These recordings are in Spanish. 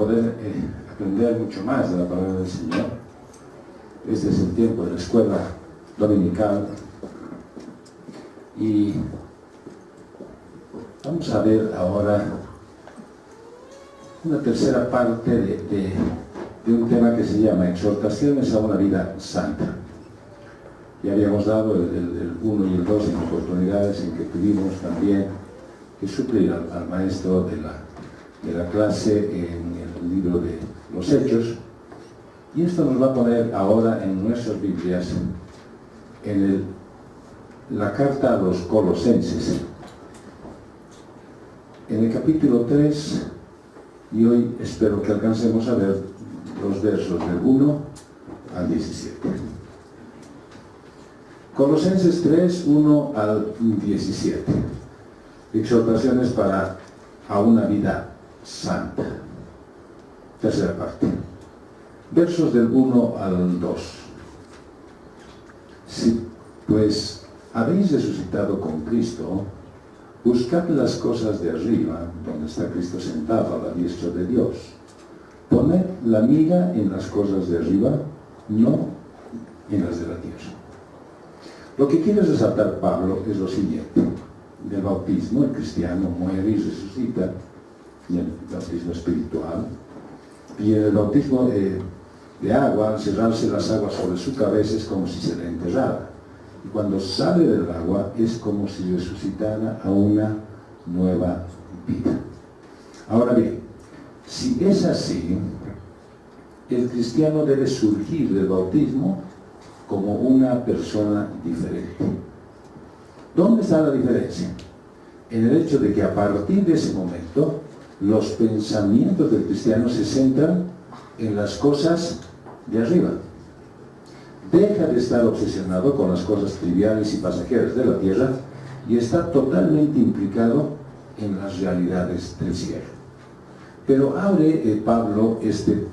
poder aprender mucho más de la palabra del Señor. Este es el tiempo de la escuela dominical y vamos a ver ahora una tercera parte de un tema que se llama exhortaciones a una vida santa. Ya habíamos dado el 1 y el 2 en oportunidades en que tuvimos también que suplir al maestro de la clase en el libro de los Hechos, y esto nos va a poner ahora en nuestras Biblias en la carta a los Colosenses, en el capítulo 3, y hoy espero que alcancemos a ver los versos del 1 al 17. Colosenses 3, 1 al 17. Exhortaciones a una vida santa. Tercera parte. Versos del 1 al 2. Si pues habéis resucitado con Cristo, buscad las cosas de arriba, donde está Cristo sentado a la diestra de Dios. Poned la mira en las cosas de arriba, no en las de la tierra. Lo que quiere resaltar Pablo es lo siguiente. Del bautismo, el cristiano muere y resucita, en el bautismo espiritual, y en el bautismo de agua, al cerrarse las aguas sobre su cabeza, es como si se le enterrara. Y cuando sale del agua, es como si resucitara a una nueva vida. Ahora bien, si es así, el cristiano debe surgir del bautismo como una persona diferente. ¿Dónde está la diferencia? En el hecho de que a partir de ese momento, los pensamientos del cristiano se centran en las cosas de arriba. Deja de estar obsesionado con las cosas triviales y pasajeras de la tierra y está totalmente implicado en las realidades del cielo. Pero abre Pablo este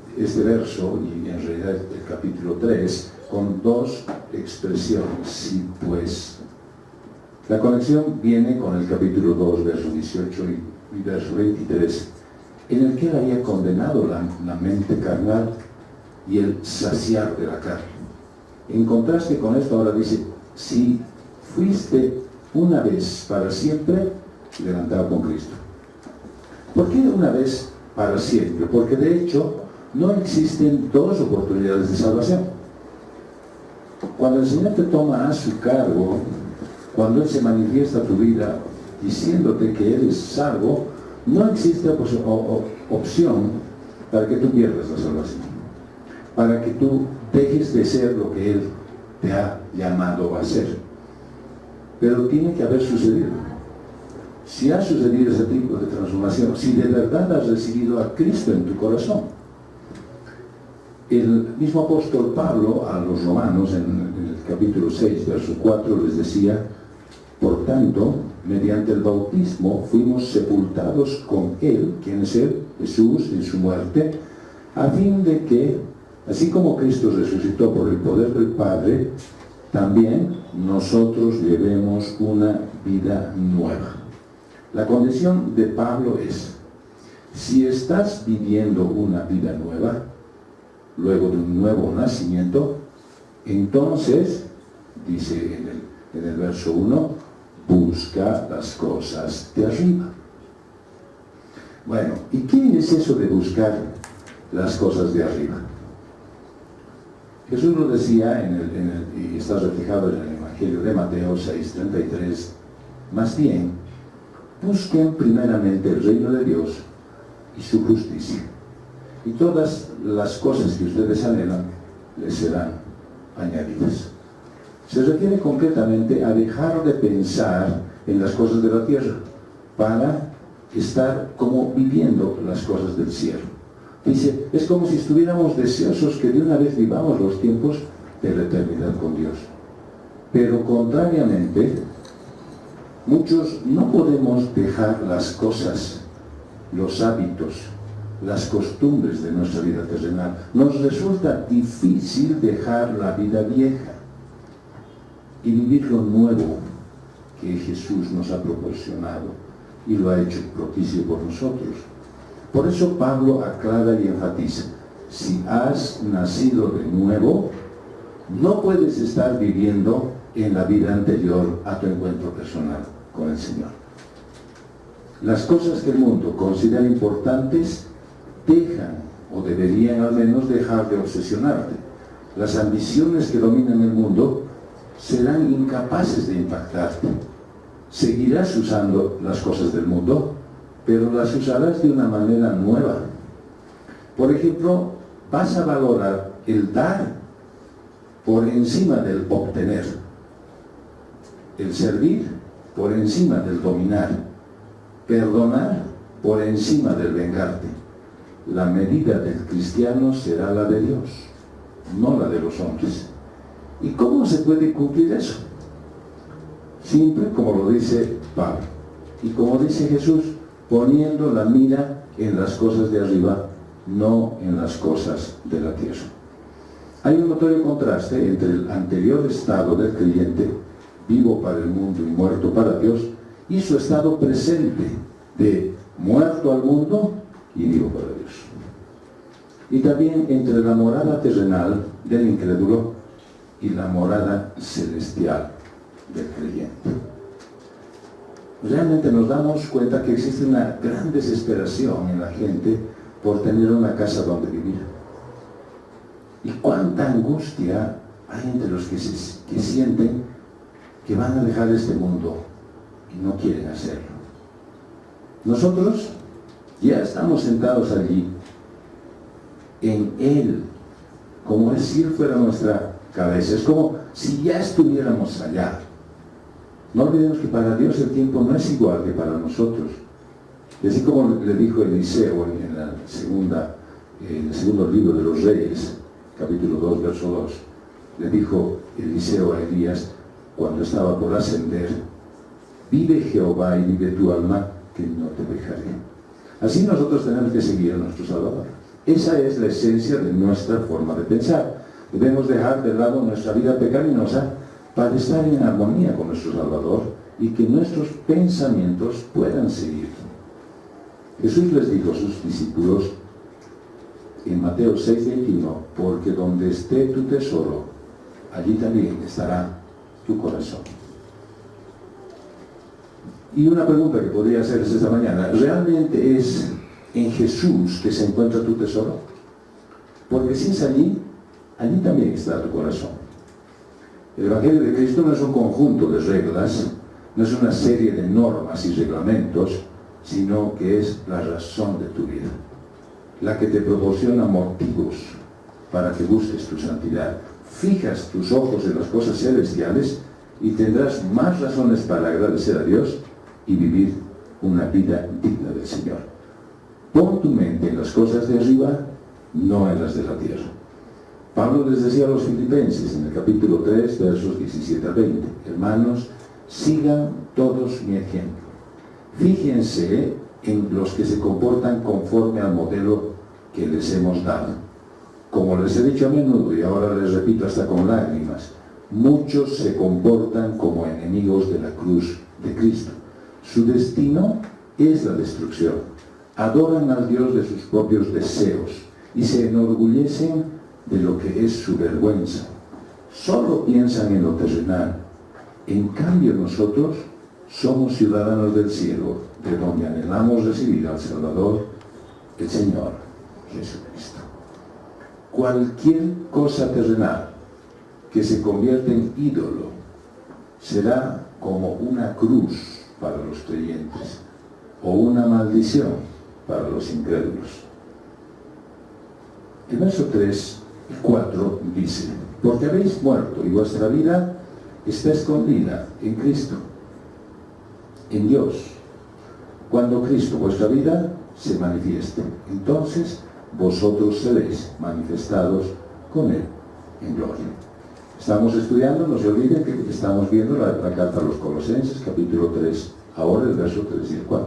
verso, y en realidad el capítulo 3, con dos expresiones. Sí, pues. La conexión viene con el capítulo 2, verso 18 y verso 23, en el que él había condenado la mente carnal y el saciar de la carne. En contraste con esto, ahora dice, si fuiste una vez para siempre levantado con Cristo. ¿Por qué una vez para siempre? Porque de hecho no existen dos oportunidades de salvación. Cuando el Señor te toma a su cargo, cuando Él se manifiesta a tu vida diciéndote que eres salvo, no existe opción para que tú pierdas la salvación, para que tú dejes de ser lo que Él te ha llamado a ser. Pero tiene que haber sucedido. Si ha sucedido ese tipo de transformación, si de verdad has recibido a Cristo en tu corazón. El mismo apóstol Pablo a los romanos en el capítulo 6, verso 4 les decía: por tanto, mediante el bautismo fuimos sepultados con Él, ¿quién es Él? Jesús, en su muerte, a fin de que, así como Cristo resucitó por el poder del Padre, también nosotros llevemos una vida nueva. La condición de Pablo es, si estás viviendo una vida nueva, luego de un nuevo nacimiento, entonces, dice en el verso 1, busca las cosas de arriba. Bueno, ¿y qué es eso de buscar las cosas de arriba? Jesús lo decía, y está reflejado en el Evangelio de Mateo 6:33, más bien, busquen primeramente el reino de Dios y su justicia, y todas las cosas que ustedes anhelan les serán añadidas. Se refiere concretamente a dejar de pensar en las cosas de la tierra para estar como viviendo las cosas del cielo. Dice, es como si estuviéramos deseosos que de una vez vivamos los tiempos de la eternidad con Dios. Pero contrariamente, muchos no podemos dejar las cosas, los hábitos, las costumbres de nuestra vida terrenal. Nos resulta difícil dejar la vida vieja y vivir lo nuevo que Jesús nos ha proporcionado y lo ha hecho propicio por nosotros. Por eso Pablo aclara y enfatiza: si has nacido de nuevo, no puedes estar viviendo en la vida anterior a tu encuentro personal con el Señor. Las cosas que el mundo considera importantes dejan, o deberían al menos dejar de obsesionarte. Las ambiciones que dominan el mundo serán incapaces de impactarte. Seguirás usando las cosas del mundo, pero las usarás de una manera nueva. Por ejemplo, vas a valorar el dar por encima del obtener, el servir por encima del dominar, perdonar por encima del vengarte. La medida del cristiano será la de Dios, no la de los hombres. ¿Y cómo se puede cumplir eso? Simple, como lo dice Pablo, y como dice Jesús, poniendo la mira en las cosas de arriba, no en las cosas de la tierra. Hay un notorio contraste entre el anterior estado del creyente, vivo para el mundo y muerto para Dios, y su estado presente de muerto al mundo y vivo para Dios. Y también entre la morada terrenal del incrédulo y la morada celestial del creyente. Realmente nos damos cuenta que existe una gran desesperación en la gente por tener una casa donde vivir. Y cuánta angustia hay entre los que sienten que van a dejar este mundo y no quieren hacerlo. Nosotros ya estamos sentados allí, en Él, como si Él fuera nuestra cabeza. Es como si ya estuviéramos allá. No olvidemos que para Dios el tiempo no es igual que para nosotros. Y así como le dijo Eliseo en el segundo libro de los Reyes, capítulo 2, verso 2, le dijo Eliseo a Elías cuando estaba por ascender: vive Jehová y vive tu alma, que no te dejaré. Así nosotros tenemos que seguir a nuestro Salvador. Esa es la esencia de nuestra forma de pensar. Debemos dejar de lado nuestra vida pecaminosa para estar en armonía con nuestro Salvador y que nuestros pensamientos puedan seguir. Jesús les dijo a sus discípulos en Mateo 6:21: porque donde esté tu tesoro, allí también estará tu corazón. Y una pregunta que podría hacerles esta mañana: ¿realmente es en Jesús que se encuentra tu tesoro? Porque si es allí, allí también está tu corazón. El Evangelio de Cristo no es un conjunto de reglas, no es una serie de normas y reglamentos, sino que es la razón de tu vida, la que te proporciona motivos para que busques tu santidad. Fijas tus ojos en las cosas celestiales y tendrás más razones para agradecer a Dios y vivir una vida digna del Señor. Pon tu mente en las cosas de arriba, no en las de la tierra. Pablo les decía a los filipenses en el capítulo 3, versos 17 al 20: hermanos, sigan todos mi ejemplo. Fíjense en los que se comportan conforme al modelo que les hemos dado. Como les he dicho a menudo y ahora les repito hasta con lágrimas, muchos se comportan como enemigos de la cruz de Cristo. Su destino es la destrucción. Adoran al Dios de sus propios deseos y se enorgullecen de lo que es su vergüenza. Solo piensan en lo terrenal. En cambio nosotros somos ciudadanos del cielo, de donde anhelamos recibir al Salvador, el Señor Jesucristo. Cualquier cosa terrenal que se convierta en ídolo será como una cruz para los creyentes o una maldición para los incrédulos. El verso 3 y 4 dice: porque habéis muerto y vuestra vida está escondida en Cristo, en Dios. Cuando Cristo, vuestra vida, se manifieste, entonces vosotros seréis manifestados con Él en gloria. Estamos estudiando, no se olviden que estamos viendo la carta a los Colosenses, capítulo 3, ahora el verso 3 y el 4.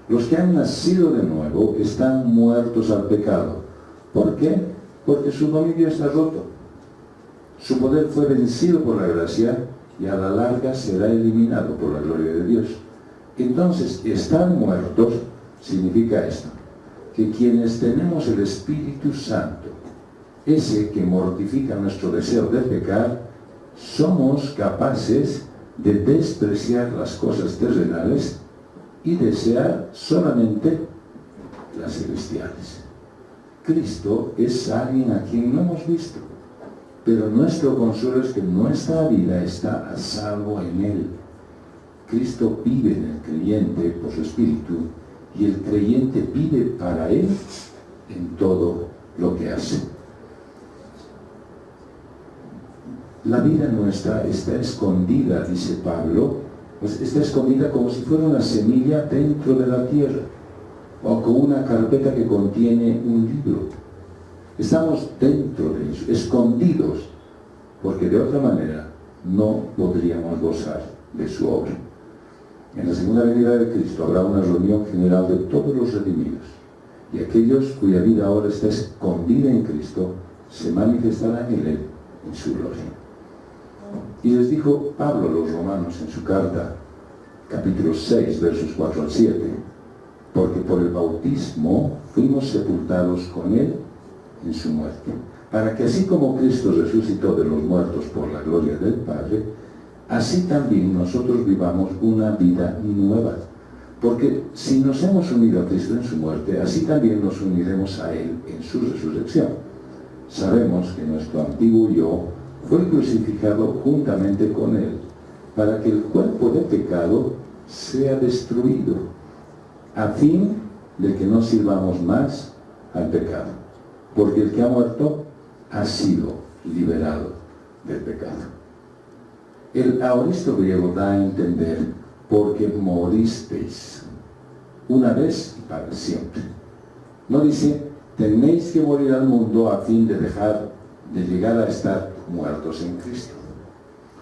Los que han nacido de nuevo están muertos al pecado. ¿Por qué? Porque su dominio está roto. Su poder fue vencido por la gracia y a la larga será eliminado por la gloria de Dios. Entonces, estar muertos significa esto: que quienes tenemos el Espíritu Santo, ese que mortifica nuestro deseo de pecar, somos capaces de despreciar las cosas terrenales y desear solamente las celestiales. Cristo es alguien a quien no hemos visto, pero nuestro consuelo es que nuestra vida está a salvo en Él. Cristo vive en el creyente por su Espíritu, y el creyente vive para Él en todo lo que hace. La vida nuestra está escondida, dice Pablo, pues está escondida como si fuera una semilla dentro de la tierra, o como una carpeta que contiene un libro. Estamos dentro de eso, escondidos, porque de otra manera no podríamos gozar de su obra. En la segunda venida de Cristo habrá una reunión general de todos los redimidos, y aquellos cuya vida ahora está escondida en Cristo se manifestarán en Él, en su gloria. Y les dijo Pablo a los romanos en su carta, capítulo 6, versos 4 al 7, porque por el bautismo fuimos sepultados con Él en su muerte, para que así como Cristo resucitó de los muertos por la gloria del Padre, así también nosotros vivamos una vida nueva. Porque si nos hemos unido a Cristo en su muerte, así también nos uniremos a Él en su resurrección. Sabemos que nuestro antiguo yo fue crucificado juntamente con Él, para que el cuerpo de pecado sea destruido, a fin de que no sirvamos más al pecado. Porque el que ha muerto ha sido liberado del pecado. El aoristo griego da a entender, porque moristeis una vez y para siempre. No dice, tenéis que morir al mundo a fin de dejar de llegar a estar muertos en Cristo,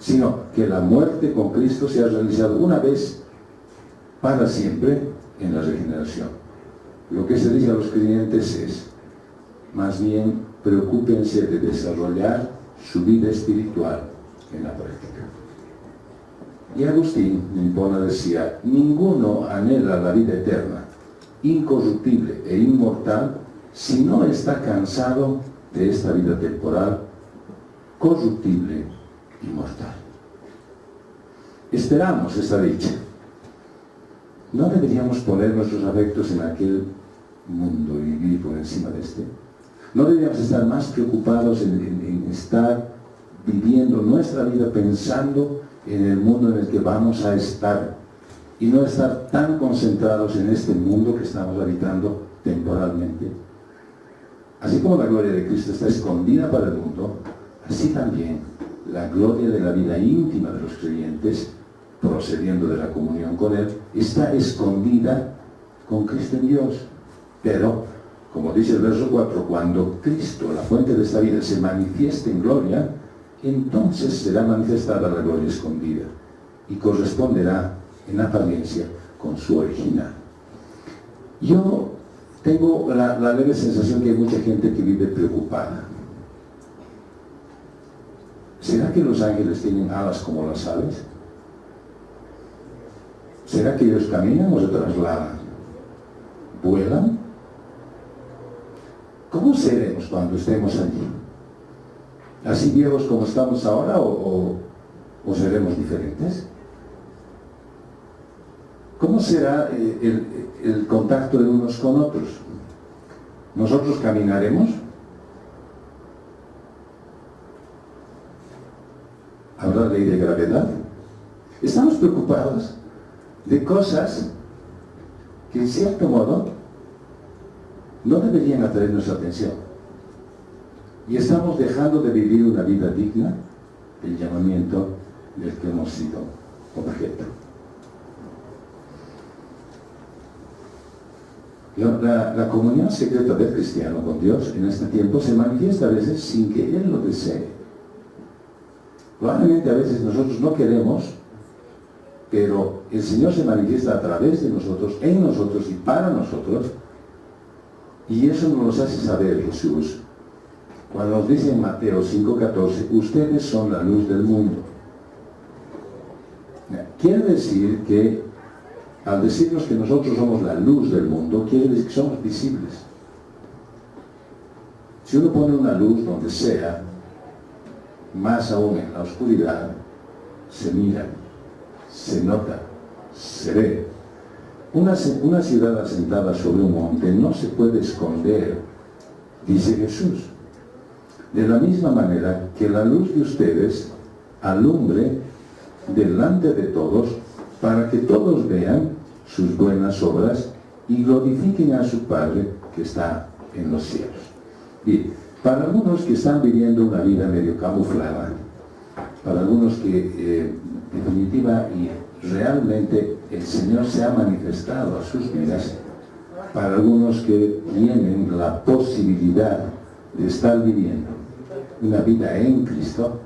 sino que la muerte con Cristo se ha realizado una vez para siempre en la regeneración. Lo que se dice a los creyentes es, más bien, preocúpense de desarrollar su vida espiritual en la práctica. Y Agustín de Hipona decía, ninguno anhela la vida eterna, incorruptible e inmortal, si no está cansado de esta vida temporal, corruptible y mortal. Esperamos esta dicha. ¿No deberíamos poner nuestros afectos en aquel mundo y vivir por encima de este? ¿No deberíamos estar más preocupados en estar viviendo nuestra vida pensando en el mundo en el que vamos a estar y no estar tan concentrados en este mundo que estamos habitando temporalmente? Así como la gloria de Cristo está escondida para el mundo, así también la gloria de la vida íntima de los creyentes, procediendo de la comunión con Él, está escondida con Cristo en Dios. Pero, como dice el verso 4, cuando Cristo, la fuente de esta vida, se manifieste en gloria, entonces será manifestada la gloria escondida y corresponderá en apariencia con su original. Yo tengo la leve sensación que hay mucha gente que vive preocupada. ¿Será que los ángeles tienen alas como las aves? ¿Será que ellos caminan o se trasladan? ¿Vuelan? ¿Cómo seremos cuando estemos allí? ¿Así viejos como estamos ahora o seremos diferentes? ¿Cómo será el contacto de unos con otros? ¿Nosotros caminaremos? ¿Habrá ley de gravedad? Estamos preocupados de cosas que en cierto modo no deberían atraer nuestra atención. Y estamos dejando de vivir una vida digna del llamamiento del que hemos sido objeto. La comunión secreta del cristiano con Dios en este tiempo se manifiesta a veces sin que Él lo desee. Probablemente a veces nosotros no queremos, pero el Señor se manifiesta a través de nosotros, en nosotros y para nosotros, y eso nos lo hace saber Jesús cuando nos dice en Mateo 5:14, ustedes son la luz del mundo. Quiere decir que Al decirnos que nosotros somos la luz del mundo, quiere decir que somos visibles. Si uno pone una luz donde sea, más aún en la oscuridad, se mira, se nota, se ve. Una ciudad asentada sobre un monte no se puede esconder, dice Jesús. De la misma manera que la luz de ustedes alumbre delante de todos, para que todos vean sus buenas obras y glorifiquen a su Padre que está en los cielos. Bien, para algunos que están viviendo una vida medio camuflada, para algunos que en definitiva y realmente el Señor se ha manifestado a sus vidas, para algunos que tienen la posibilidad de estar viviendo una vida en Cristo,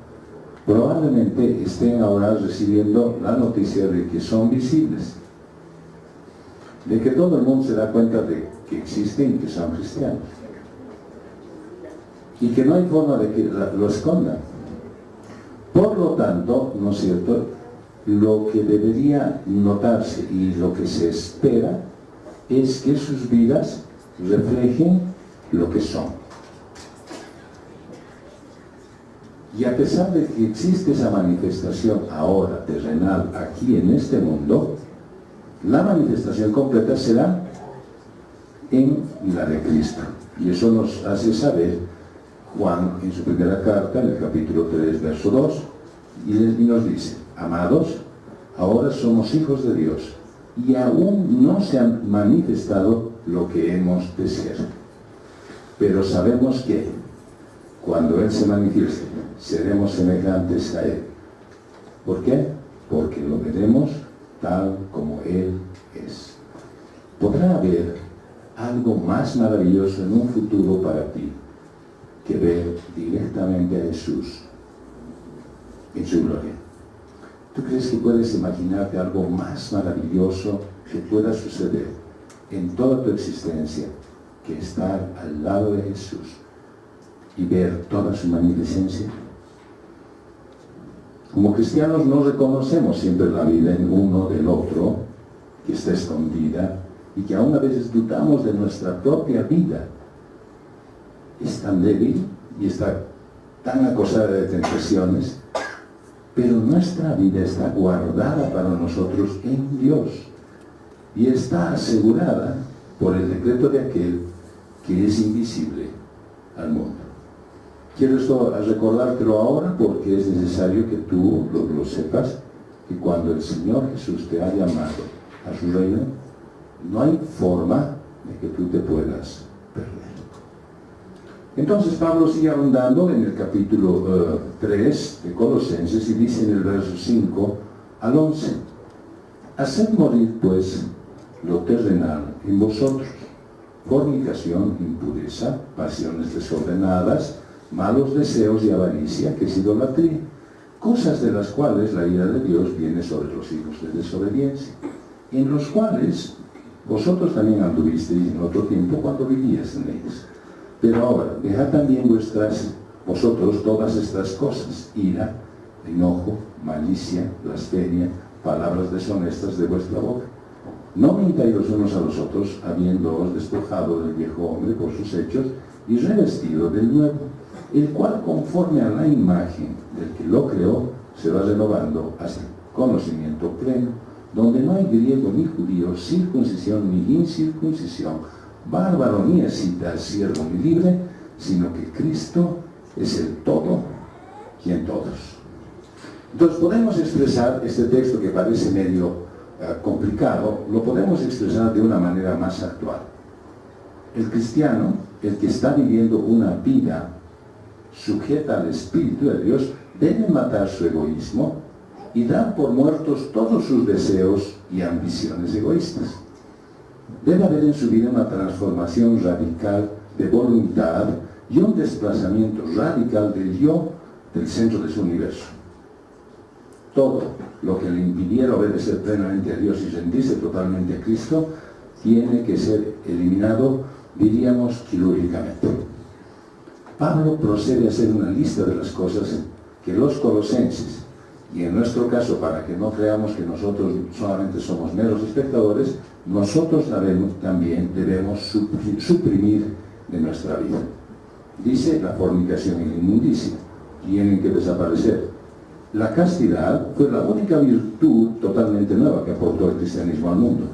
probablemente estén ahora recibiendo la noticia de que son visibles, de que todo el mundo se da cuenta de que existen y que son cristianos, y que no hay forma de que lo escondan. Por lo tanto, ¿no es cierto?, lo que debería notarse y lo que se espera es que sus vidas reflejen lo que son. Y a pesar de que existe esa manifestación ahora terrenal aquí en este mundo, la manifestación completa será en la de Cristo. Y eso nos hace saber Juan en su primera carta, en el capítulo 3, verso 2, y nos dice: amados, ahora somos hijos de Dios, y aún no se ha manifestado lo que hemos de ser. Pero sabemos que cuando Él se manifieste, seremos semejantes a Él. ¿Por qué? Porque lo veremos tal como Él es. ¿Podrá haber algo más maravilloso en un futuro para ti que ver directamente a Jesús en su gloria? ¿Tú crees que puedes imaginarte algo más maravilloso que pueda suceder en toda tu existencia que estar al lado de Jesús y ver toda su magnificencia? Como cristianos no reconocemos siempre la vida en uno del otro, que está escondida, y que aún a veces dudamos de nuestra propia vida. Es tan débil y está tan acosada de tentaciones, pero nuestra vida está guardada para nosotros en Dios y está asegurada por el decreto de aquel que es invisible al mundo. Quiero recordártelo ahora porque es necesario que tú lo sepas, que cuando el Señor Jesús te ha llamado a su reino, no hay forma de que tú te puedas perder. Entonces Pablo sigue ahondando en el capítulo 3 de Colosenses y dice en el verso 5 al 11: haced morir pues lo terrenal en vosotros: fornicación, impureza, pasiones desordenadas, malos deseos y avaricia, que es idolatría, cosas de las cuales la ira de Dios viene sobre los hijos de desobediencia, en los cuales vosotros también anduvisteis en otro tiempo cuando vivíais en ellos. Pero ahora, dejad también vosotros todas estas cosas: ira, enojo, malicia, blasfemia, palabras deshonestas de vuestra boca. No mintáis los unos a los otros, habiéndoos despojado del viejo hombre por sus hechos y revestido del nuevo, el cual, conforme a la imagen del que lo creó, se va renovando hasta el conocimiento pleno, donde no hay griego ni judío, circuncisión ni incircuncisión, bárbaro ni escita, siervo ni libre, sino que Cristo es el todo y en todos. Entonces podemos expresar este texto, que parece medio complicado, lo podemos expresar de una manera más actual. El cristiano, el que está viviendo una vida sujeta al Espíritu de Dios, debe matar su egoísmo y dar por muertos todos sus deseos y ambiciones egoístas. Debe haber en su vida una transformación radical de voluntad y un desplazamiento radical del yo del centro de su universo. Todo lo que le impidiera obedecer plenamente a Dios y rendirse totalmente a Cristo tiene que ser eliminado, diríamos, quirúrgicamente. Pablo procede a hacer una lista de las cosas que los colosenses, Y en nuestro caso, para que no creamos que nosotros solamente somos meros espectadores, nosotros también debemos suprimir de nuestra vida. Dice la fornicación y la inmundicia, tienen que desaparecer. La castidad fue la única virtud totalmente nueva que aportó el cristianismo al mundo.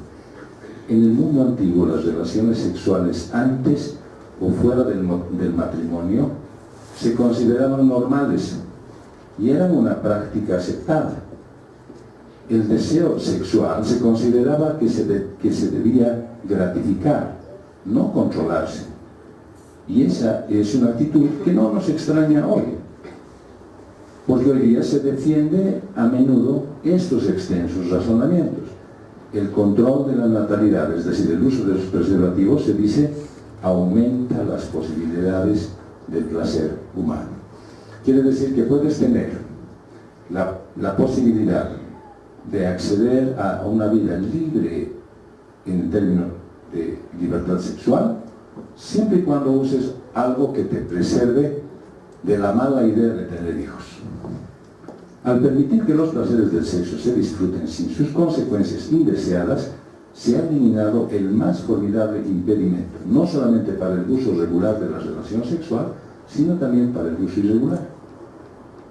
En el mundo antiguo, las relaciones sexuales antes o fuera del matrimonio se consideraban normales y eran una práctica aceptada. El deseo sexual se consideraba que se debía gratificar, no controlarse. Y esa es una actitud que no nos extraña hoy, porque hoy día se defiende a menudo estos extensos razonamientos. El control de la natalidad, es decir, el uso de los preservativos, se dice, aumenta las posibilidades del placer humano. Quiere decir que puedes tener la posibilidad de acceder a una vida libre en términos de libertad sexual, siempre y cuando uses algo que te preserve de la mala idea de tener hijos. Al permitir que los placeres del sexo se disfruten sin sus consecuencias indeseadas, se ha eliminado el más formidable impedimento, no solamente para el uso regular de la relación sexual, sino también para el uso irregular.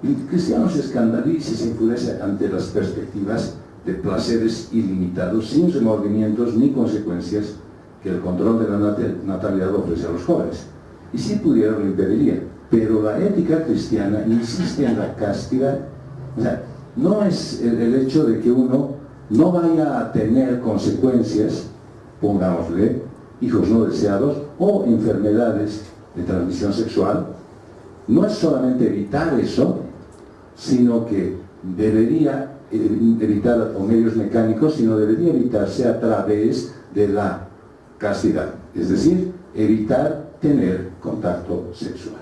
El cristiano se escandaliza y se enfurece ante las perspectivas de placeres ilimitados, sin remordimientos ni consecuencias, que el control de la natalidad ofrece a los jóvenes. Y si pudiera lo impediría. Pero la ética cristiana insiste en la castidad. O sea, no es el hecho de que uno no vaya a tener consecuencias, pongámosle, hijos no deseados o enfermedades de transmisión sexual. No es solamente evitar eso, sino que debería evitar o medios mecánicos, sino debería evitarse a través de la castidad, es decir, evitar tener contacto sexual.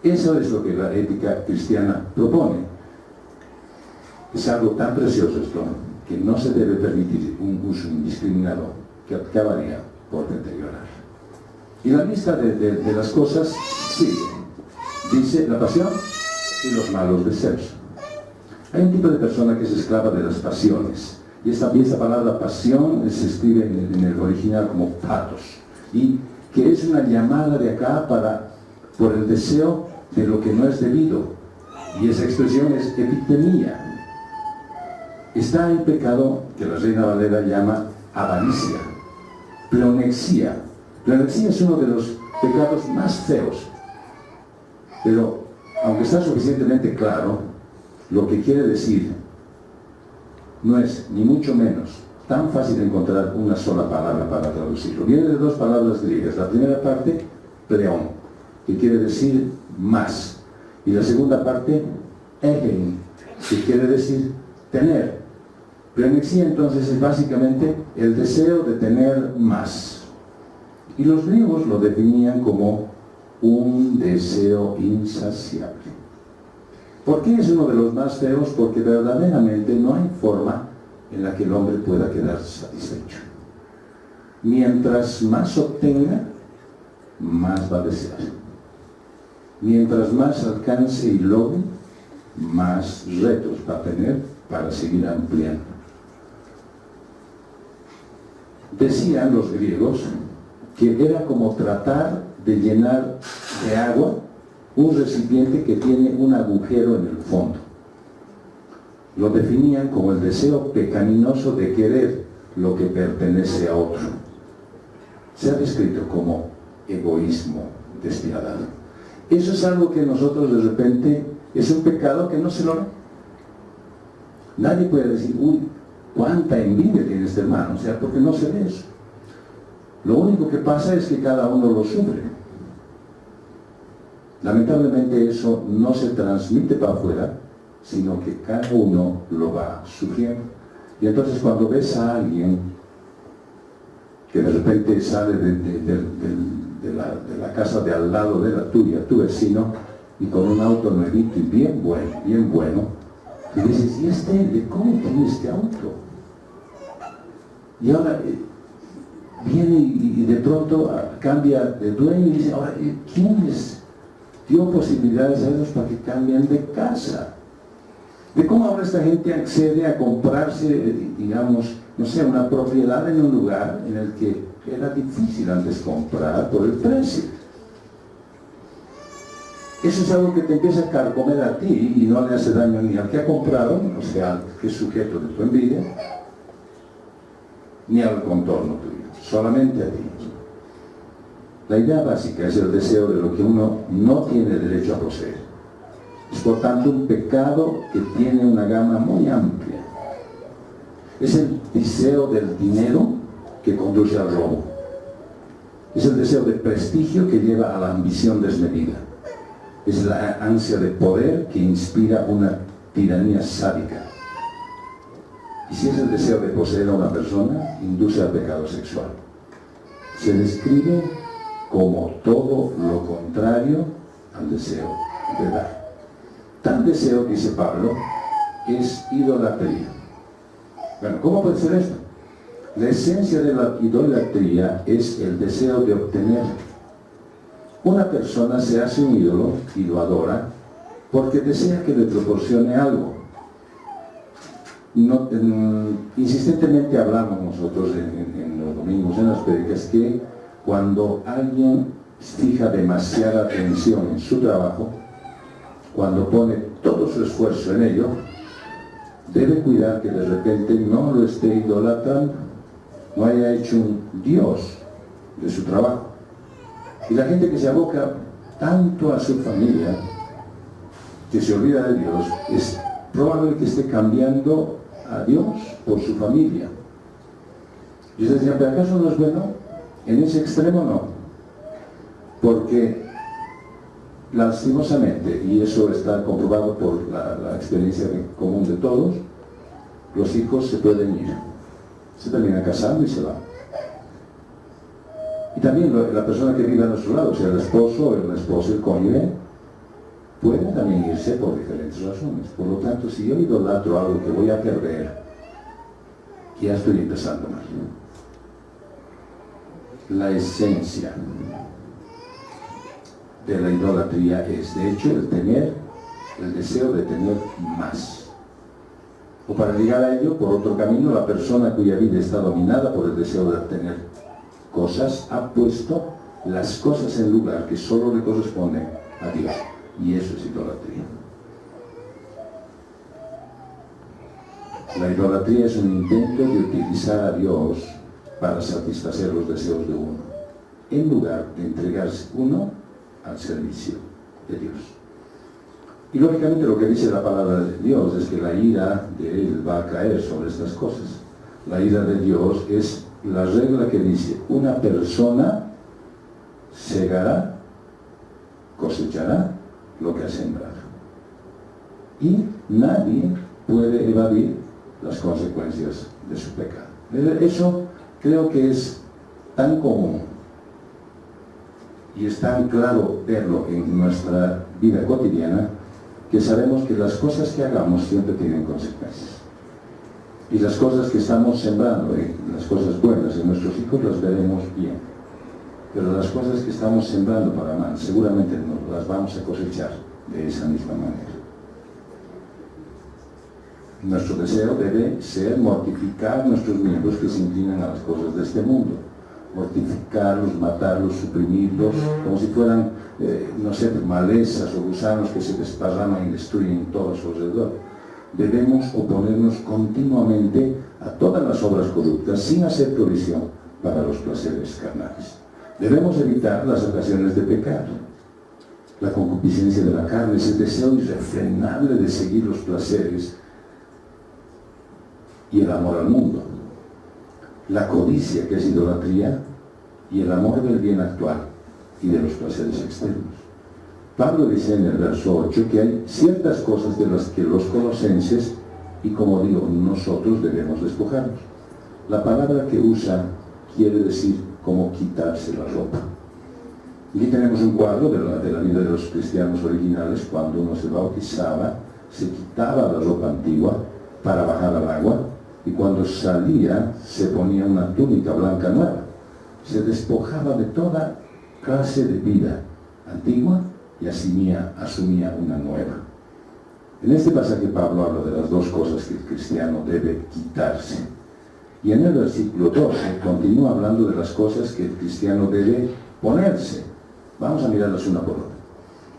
Eso es lo que la ética cristiana propone. Es algo tan precioso esto, que no se debe permitir un uso indiscriminado que acabaría por deteriorar. Y la lista de las cosas sigue. Dice la pasión y los malos deseos. Hay un tipo de persona que es esclava de las pasiones. Y esta palabra pasión se escribe en el original como patos. Y que es una llamada de acá por el deseo de lo que no es debido. Y esa expresión es epitemia. Está el pecado que la Reina Valera llama avaricia, pleonexia. Pleonexia es uno de los pecados más feos. Pero, aunque está suficientemente claro, lo que quiere decir no es, ni mucho menos, tan fácil de encontrar una sola palabra para traducirlo. Viene de dos palabras griegas. La primera parte, pleon, que quiere decir más. Y la segunda parte, egen, que quiere decir tener. Pleonexia entonces es básicamente el deseo de tener más. Y los griegos lo definían como un deseo insaciable. ¿Por qué es uno de los más feos? Porque verdaderamente no hay forma en la que el hombre pueda quedar satisfecho. Mientras más obtenga, más va a desear. Mientras más alcance y logre, más retos va a tener para seguir ampliando. Decían los griegos que era como tratar de llenar de agua un recipiente que tiene un agujero en el fondo. Lo definían como el deseo pecaminoso de querer lo que pertenece a otro. Se ha descrito como egoísmo despiadado. Eso es algo que nosotros de repente, es un pecado que no se lo ve. Nadie puede decir, uy, cuánta envidia tiene este hermano, o sea, porque no se ve eso. Lo único que pasa es que cada uno lo sufre. Lamentablemente eso no se transmite para afuera, sino que cada uno lo va sufriendo. Y entonces cuando ves a alguien que de repente sale de la casa de al lado de la tuya, tu vecino, y con un auto nuevito y bien bueno, y dices, ¿y de cómo tiene este auto? Y ahora viene y de pronto cambia de dueño y dice, ahora, ¿quién les dio posibilidades a ellos para que cambien de casa? de cómo ahora esta gente accede a comprarse, digamos, no sé, una propiedad en un lugar en el que era difícil antes comprar por el precio. Eso es algo que te empieza a carcomer a ti y no le hace daño ni al que ha comprado, o sea, al que es sujeto de tu envidia, ni al contorno tuyo, solamente a ti. La idea básica es el deseo de lo que uno no tiene derecho a poseer. Es por tanto un pecado que tiene una gama muy amplia. Es el deseo del dinero que conduce al robo. Es el deseo de prestigio que lleva a la ambición desmedida. Es la ansia de poder que inspira una tiranía sádica. Y si es el deseo de poseer a una persona, induce al pecado sexual. Se describe como todo lo contrario al deseo de dar. Tal deseo, dice Pablo, es idolatría. Bueno, ¿cómo puede ser esto? La esencia de la idolatría es el deseo de obtener. Una persona se hace un ídolo y lo adora porque desea que le proporcione algo. Insistentemente hablamos nosotros en los domingos, en las prédicas, que cuando alguien fija demasiada atención en su trabajo, cuando pone todo su esfuerzo en ello, debe cuidar que de repente no lo esté idolatrando, no haya hecho un Dios de su trabajo. Y la gente que se aboca tanto a su familia, que se olvida de Dios, es probable que esté cambiando a Dios por su familia. Y ustedes dirán, ¿pero acaso no es bueno? En ese extremo no. Porque lastimosamente, y eso está comprobado por la experiencia común de todos, los hijos se pueden ir. Se terminan casando y se van. Y también la persona que vive a nuestro lado, o sea el esposo, la esposa, el cónyuge, puede también irse por diferentes razones. Por lo tanto, si yo idolatro algo que voy a perder, ya estoy empezando mal. La esencia de la idolatría es, de hecho, el deseo de tener más. O para llegar a ello, por otro camino, la persona cuya vida está dominada por el deseo de obtener cosas, ha puesto las cosas en lugar que solo le corresponden a Dios. Y eso es idolatría. La idolatría es un intento de utilizar a Dios para satisfacer los deseos de uno, en lugar de entregarse uno al servicio de Dios. Y lógicamente lo que dice la palabra de Dios es que la ira de Él va a caer sobre estas cosas. La ira de Dios es la regla que dice, una persona segará, cosechará lo que ha sembrado. Y nadie puede evadir las consecuencias de su pecado. Eso creo que es tan común y es tan claro verlo en nuestra vida cotidiana que sabemos que las cosas que hagamos siempre tienen consecuencias. Y las cosas que estamos sembrando, las cosas buenas en nuestros hijos las veremos bien. Pero las cosas que estamos sembrando para mal, seguramente no las vamos a cosechar de esa misma manera. Nuestro deseo debe ser mortificar nuestros miembros que se inclinan a las cosas de este mundo. Mortificarlos, matarlos, suprimirlos, como si fueran, no sé, malezas o gusanos que se desparraman y destruyen todo a su alrededor. Debemos oponernos continuamente a todas las obras corruptas sin hacer provisión para los placeres carnales. Debemos evitar las ocasiones de pecado. La concupiscencia de la carne, ese deseo irrefrenable de seguir los placeres y el amor al mundo. La codicia, que es idolatría, y el amor del bien actual y de los placeres externos. Pablo dice en el verso 8 que hay ciertas cosas de las que los colosenses, y como digo, nosotros debemos despojarnos. La palabra que usa quiere decir como quitarse la ropa. Aquí tenemos un cuadro de la vida de los cristianos originales. Cuando uno se bautizaba, se quitaba la ropa antigua para bajar al agua, y cuando salía se ponía una túnica blanca nueva. Se despojaba de toda clase de vida antigua y asumía una nueva. En este pasaje Pablo habla de las dos cosas que el cristiano debe quitarse. Y en el versículo 12 continúa hablando de las cosas que el cristiano debe ponerse. Vamos a mirarlas una por una.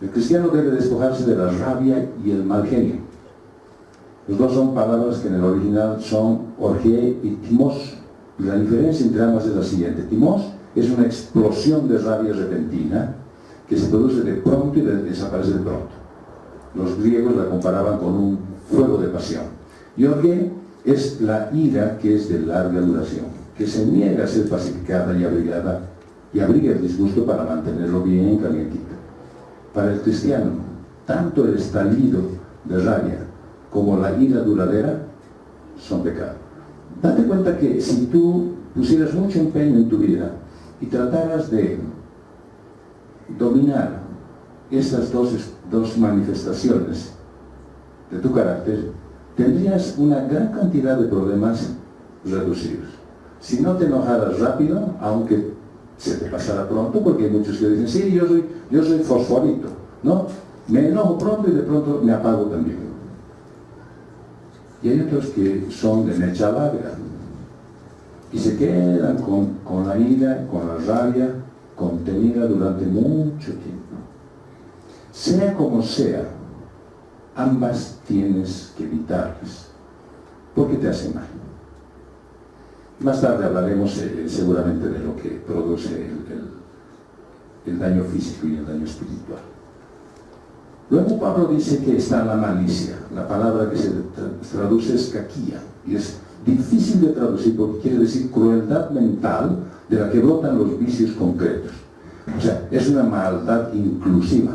El cristiano debe despojarse de la rabia y el mal genio. Los dos son palabras que en el original son orgie y timos. Y la diferencia entre ambas es la siguiente. Timos es una explosión de rabia repentina que se produce de pronto y desaparece de pronto. Los griegos la comparaban con un fuego de pasión. Y orgie es la ira que es de larga duración, que se niega a ser pacificada y abrigada y abriga el disgusto para mantenerlo bien calientito. Para el cristiano, tanto el estallido de rabia como la ira duradera son pecados. Date cuenta que si tú pusieras mucho empeño en tu vida y trataras de dominar estas dos manifestaciones de tu carácter, tendrías una gran cantidad de problemas reducidos. Si no te enojaras rápido, aunque se te pasara pronto, porque hay muchos que dicen, sí, yo soy fosforito, ¿no? Me enojo pronto y de pronto me apago también. Y hay otros que son de mecha larga y se quedan con la ira, con la rabia contenida durante mucho tiempo. Sea como sea, ambas tienes que evitarlas, porque te hace mal. Más tarde hablaremos seguramente de lo que produce el daño físico y el daño espiritual. Luego Pablo dice que está la malicia. La palabra que se traduce es caquía, y es difícil de traducir porque quiere decir crueldad mental de la que brotan los vicios concretos. O sea, es una maldad inclusiva.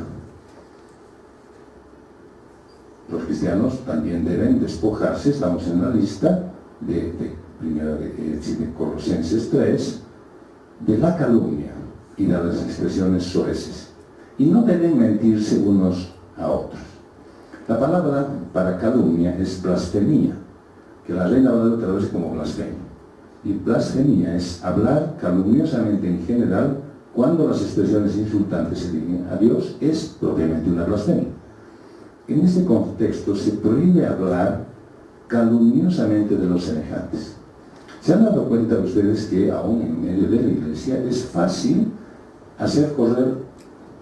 Los cristianos también deben despojarse, estamos en la lista de Colosenses 3, de la calumnia y de las expresiones soeces. Y no deben mentirse unos a otros. La palabra para calumnia es blasfemia, que la Reina Valera traduce como blasfemia. Y blasfemia es hablar calumniosamente en general cuando las expresiones insultantes se dirigen a Dios, es propiamente una blasfemia. En este contexto se prohíbe hablar calumniosamente de los semejantes. ¿Se han dado cuenta ustedes que aún en medio de la iglesia es fácil hacer correr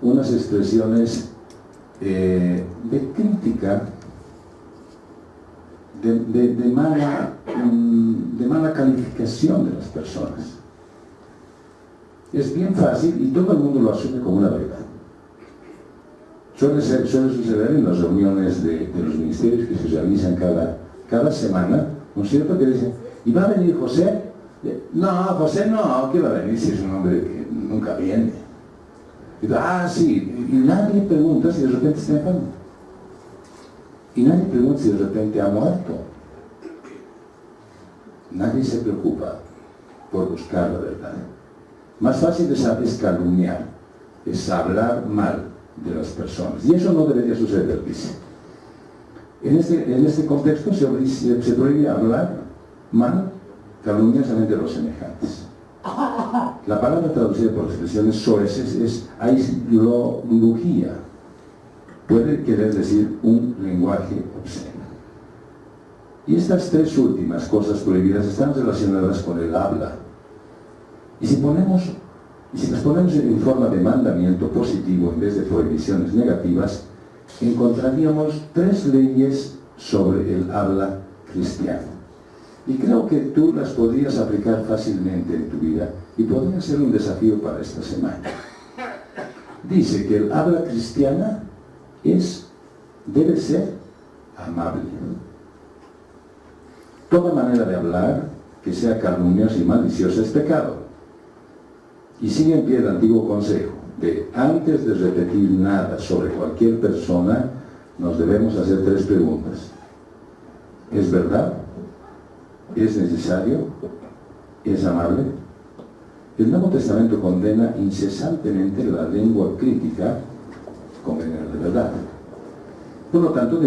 unas expresiones de crítica, de mala calificación de las personas? Es bien fácil y todo el mundo lo asume como una verdad. Suele suceder en las reuniones de los ministerios que se realizan cada semana, ¿no es cierto? Que dicen, ¿y va a venir José? No, José no, ¿qué va a venir si es un hombre que nunca viene? Y digo, sí, y nadie pregunta si de repente está enfermo. Y nadie pregunta si de repente ha muerto. Nadie se preocupa por buscar la verdad. Más fácil es calumniar, es hablar mal de las personas. Y eso no debería suceder, dice. En este contexto se prohíbe hablar mal, calumniosamente de los semejantes. La palabra traducida por expresiones soeces es aislología. Puede querer decir un lenguaje obsceno. Y estas tres últimas cosas prohibidas están relacionadas con el habla. Y si nos ponemos en forma de mandamiento positivo en vez de prohibiciones negativas, encontraríamos 3 leyes sobre el habla cristiano. Y creo que tú las podrías aplicar fácilmente en tu vida y podría ser un desafío para esta semana. Dice que el habla cristiana debe ser amable. Toda manera de hablar que sea calumniosa y maliciosa es pecado. Y sigue en pie el antiguo consejo de antes de repetir nada sobre cualquier persona, nos debemos hacer 3 preguntas. ¿Es verdad? ¿Es necesario? ¿Es amable? El Nuevo Testamento condena incesantemente la lengua crítica con veneno de verdad. Por lo tanto,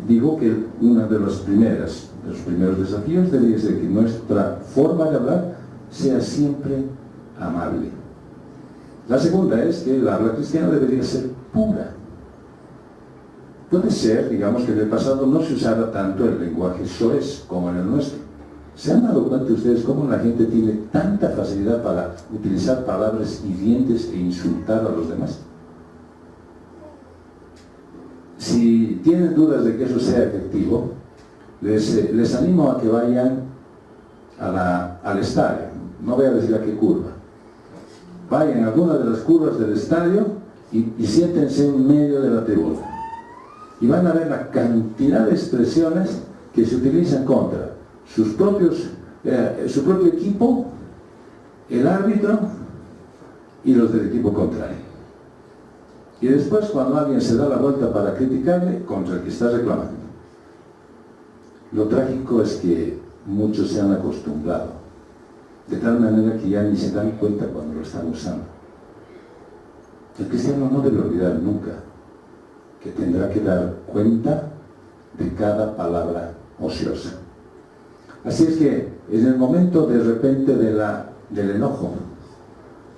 digo que uno de los primeros desafíos debería ser que nuestra forma de hablar sea siempre amable. La segunda es que el habla cristiana debería ser pura. Puede ser, digamos, que en el pasado no se usara tanto el lenguaje soez como en el nuestro. ¿Se han dado cuenta ustedes cómo la gente tiene tanta facilidad para utilizar palabras hirientes e insultar a los demás? Si tienen dudas de que eso sea efectivo, les animo a que vayan al estadio. No voy a decir a qué curva. Vayan a alguna de las curvas del estadio y siéntense en medio de la tribuna. Y van a ver la cantidad de expresiones que se utilizan contra su propio equipo, el árbitro y los del equipo contrario. Y después, cuando alguien se da la vuelta para criticarle, contra el que está reclamando. Lo trágico es que muchos se han acostumbrado, de tal manera que ya ni se dan cuenta cuando lo están usando. El cristiano no debe olvidar nunca que tendrá que dar cuenta de cada palabra ociosa. Así es que en el momento de repente del enojo,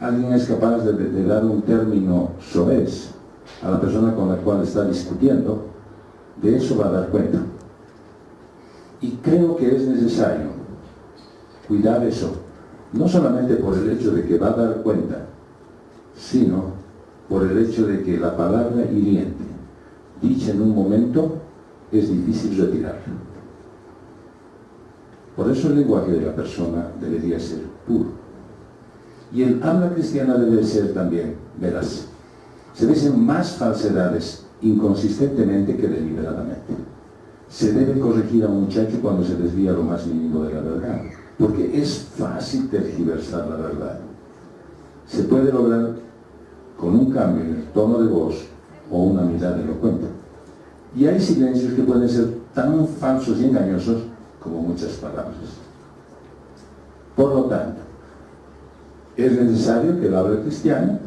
alguien es capaz de dar un término soez a la persona con la cual está discutiendo, de eso va a dar cuenta. Y creo que es necesario cuidar eso, no solamente por el hecho de que va a dar cuenta, sino por el hecho de que la palabra hiriente, dicha en un momento, es difícil retirarla. Por eso el lenguaje de la persona debería ser puro. Y el habla cristiana debe ser también veraz. Se dicen más falsedades inconsistentemente que deliberadamente. Se debe corregir a un muchacho cuando se desvía lo más mínimo de la verdad, porque es fácil tergiversar la verdad. Se puede lograr con un cambio en el tono de voz o una mirada elocuente. Y hay silencios que pueden ser tan falsos y engañosos como muchas palabras. Por lo tanto, es necesario que el habla cristiana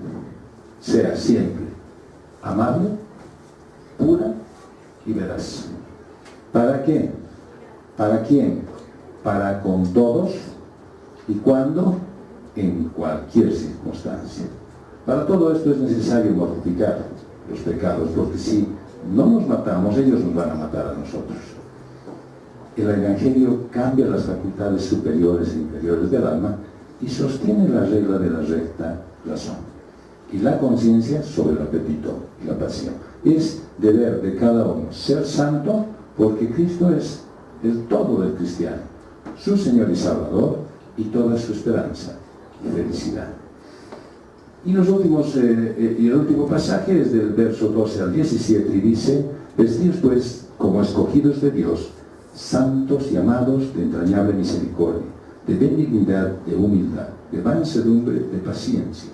sea siempre amable, pura y veraz. ¿Para qué? ¿Para quién? Para con todos y cuando, en cualquier circunstancia. Para todo esto es necesario mortificar los pecados, porque si no nos matamos, ellos nos van a matar a nosotros. El Evangelio cambia las facultades superiores e inferiores del alma y sostiene la regla de la recta razón y la conciencia sobre el apetito y la pasión. Es deber de cada uno ser santo, porque Cristo es el todo del cristiano, su Señor y Salvador y toda su esperanza y felicidad. Y el último pasaje es del verso 12 al 17 y dice: vestidos pues como escogidos de Dios, santos y amados de entrañable misericordia, de benignidad, de humildad, de mansedumbre, de paciencia,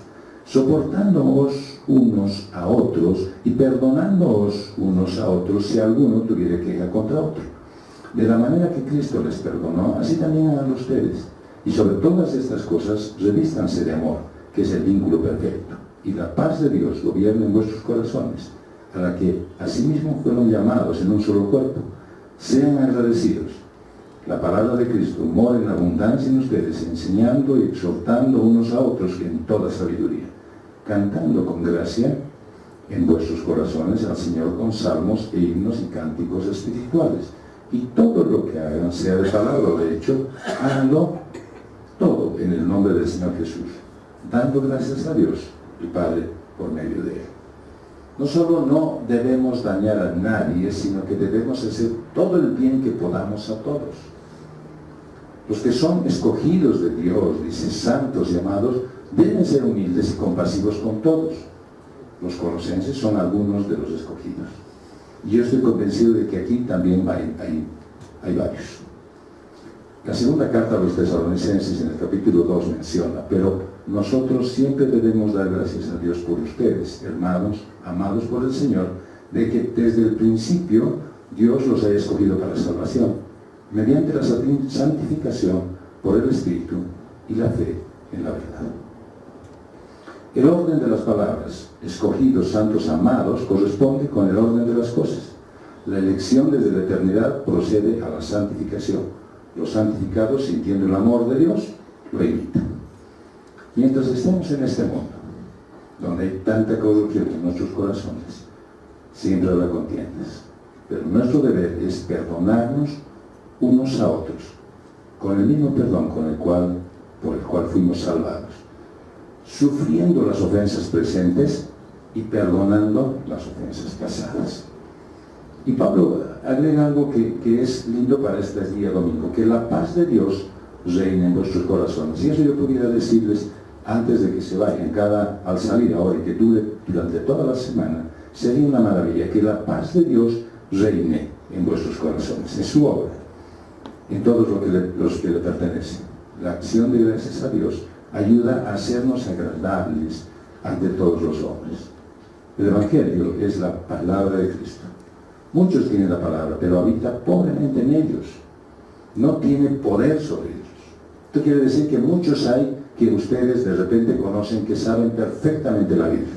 soportándoos unos a otros y perdonándoos unos a otros si alguno tuviera queja contra otro. De la manera que Cristo les perdonó, así también hagan ustedes. Y sobre todas estas cosas, revístanse de amor, que es el vínculo perfecto, y la paz de Dios gobierna en vuestros corazones, a la que asimismo fueron llamados en un solo cuerpo. Sean agradecidos. La palabra de Cristo mora en abundancia en ustedes, enseñando y exhortando unos a otros en toda sabiduría, cantando con gracia en vuestros corazones al Señor con salmos e himnos y cánticos espirituales. Y todo lo que hagan, sea de palabra o de hecho, háganlo todo en el nombre del Señor Jesús, dando gracias a Dios, el Padre, por medio de Él. No solo no debemos dañar a nadie, sino que debemos hacer todo el bien que podamos a todos. Los que son escogidos de Dios, dice, santos y amados, deben ser humildes y compasivos con todos. Los colosenses son algunos de los escogidos. Y yo estoy convencido de que aquí también hay varios. La segunda carta a los tesalonicenses en el capítulo 2 menciona: pero nosotros siempre debemos dar gracias a Dios por ustedes, hermanos, amados por el Señor, de que desde el principio Dios los haya escogido para salvación, mediante la santificación por el Espíritu y la fe en la verdad. El orden de las palabras, escogidos, santos, amados, corresponde con el orden de las cosas. La elección desde la eternidad procede a la santificación. Los santificados, sintiendo el amor de Dios, lo imitan. Mientras estemos en este mundo, donde hay tanta corrupción en nuestros corazones, siempre habrá contiendas. Pero nuestro deber es perdonarnos unos a otros, con el mismo perdón por el cual fuimos salvados, sufriendo las ofensas presentes y perdonando las ofensas pasadas. Y Pablo agrega algo que es lindo para este día domingo, que la paz de Dios reine en vuestros corazones. Y eso yo pudiera decirles antes de que se vayan, al salir ahora y que dure durante toda la semana, sería una maravilla que la paz de Dios reine en vuestros corazones, en su obra, en todos los que le pertenecen. La acción de gracias a Dios ayuda a hacernos agradables ante todos los hombres. El Evangelio es la palabra de Cristo. Muchos tienen la palabra, pero habita pobremente en ellos. No tiene poder sobre ellos. Esto quiere decir que muchos hay que ustedes de repente conocen, que saben perfectamente la Biblia.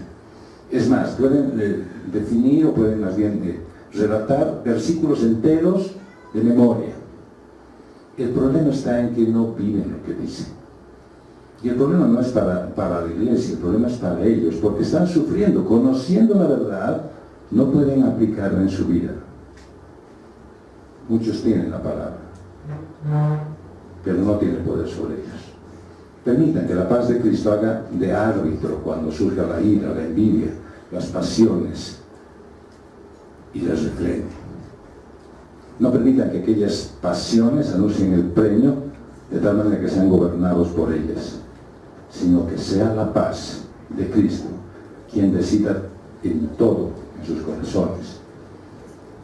Es más, pueden definir o pueden más bien relatar versículos enteros de memoria. El problema está en que no viven lo que dicen. Y el problema no es para la iglesia, el problema es para ellos, porque están sufriendo, conociendo la verdad, no pueden aplicarla en su vida. Muchos tienen la palabra, pero no tienen poder sobre ellos. Permitan que la paz de Cristo haga de árbitro cuando surja la ira, la envidia, las pasiones, y las refrene. No permitan que aquellas pasiones anuncien el premio de tal manera que sean gobernados por ellas, sino que sea la paz de Cristo quien decida en todo en sus corazones.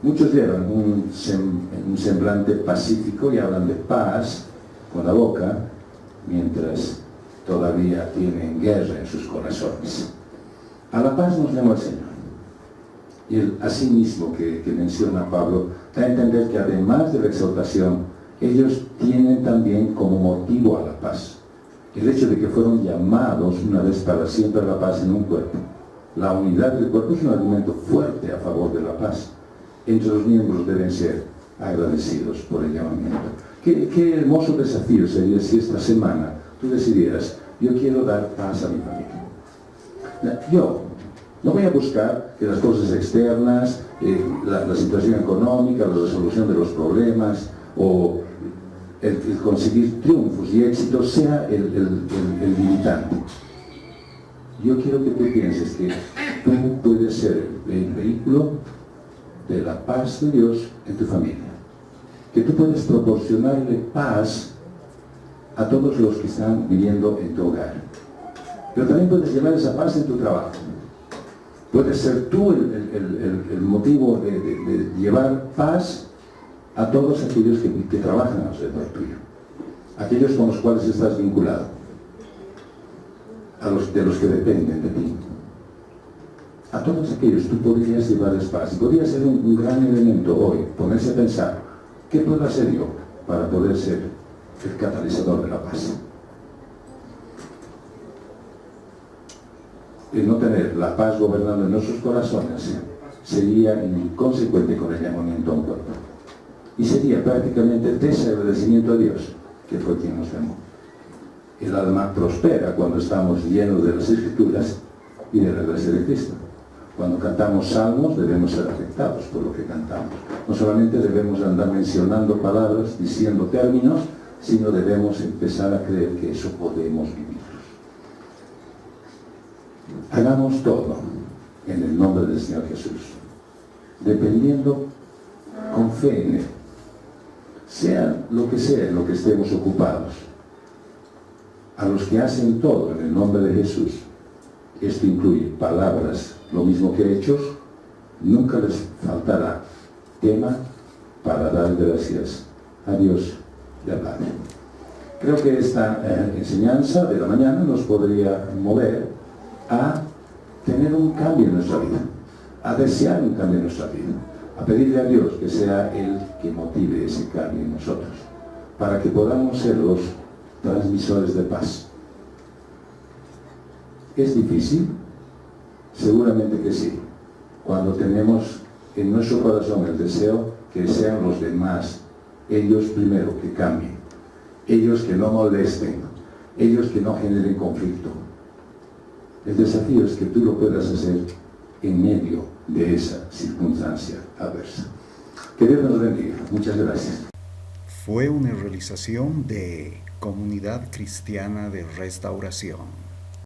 Muchos llevan un semblante pacífico y hablan de paz con la boca, mientras todavía tienen guerra en sus corazones. A la paz nos llamó el Señor. Y el asimismo que menciona Pablo da a entender que además de la exhortación, ellos tienen también como motivo a la paz el hecho de que fueron llamados una vez para siempre a la paz en un cuerpo. La unidad del cuerpo es un argumento fuerte a favor de la paz. Entre los miembros deben ser agradecidos por el llamamiento. Qué hermoso desafío sería si esta semana tú decidieras: yo quiero dar paz a mi familia. Yo no voy a buscar que las cosas externas, la situación económica, la resolución de los problemas o el conseguir triunfos y éxitos sea el limitante. Yo quiero que tú pienses que tú puedes ser el vehículo de la paz de Dios en tu familia. Que tú puedes proporcionarle paz a todos los que están viviendo en tu hogar. Pero también puedes llevar esa paz en tu trabajo. Puedes ser tú el motivo de llevar paz a todos aquellos que trabajan alrededor tuyo, aquellos con los cuales estás vinculado, de los que dependen de ti. A todos aquellos tú podrías llevarles paz. Y podría ser un gran elemento hoy, ponerse a pensar: ¿qué puedo hacer yo para poder ser el catalizador de la paz? El no tener la paz gobernando en nuestros corazones sería inconsecuente con el llamamiento a un cuerpo. Y sería prácticamente desagradecimiento a Dios, que fue quien nos llamó. El alma prospera cuando estamos llenos de las Escrituras y de la gracia de Cristo. Cuando cantamos salmos debemos ser afectados por lo que cantamos. No solamente debemos andar mencionando palabras, diciendo términos, sino debemos empezar a creer que eso podemos vivir. Hagamos todo en el nombre del Señor Jesús, dependiendo con fe en Él. Sea lo que sea en lo que estemos ocupados, a los que hacen todo en el nombre de Jesús, esto incluye palabras, lo mismo que hechos, nunca les faltará tema para dar gracias a Dios y al Padre. Creo que esta enseñanza de la mañana nos podría mover a tener un cambio en nuestra vida, a desear un cambio en nuestra vida, a pedirle a Dios que sea Él que motive ese cambio en nosotros, para que podamos ser los transmisores de paz. ¿Es difícil? Seguramente que sí, cuando tenemos en nuestro corazón el deseo que sean los demás, ellos primero, que cambien, ellos que no molesten, ellos que no generen conflicto. El desafío es que tú lo puedas hacer en medio de esa circunstancia adversa. Que Dios nos bendiga. Muchas gracias. Fue una realización de Comunidad Cristiana de Restauración.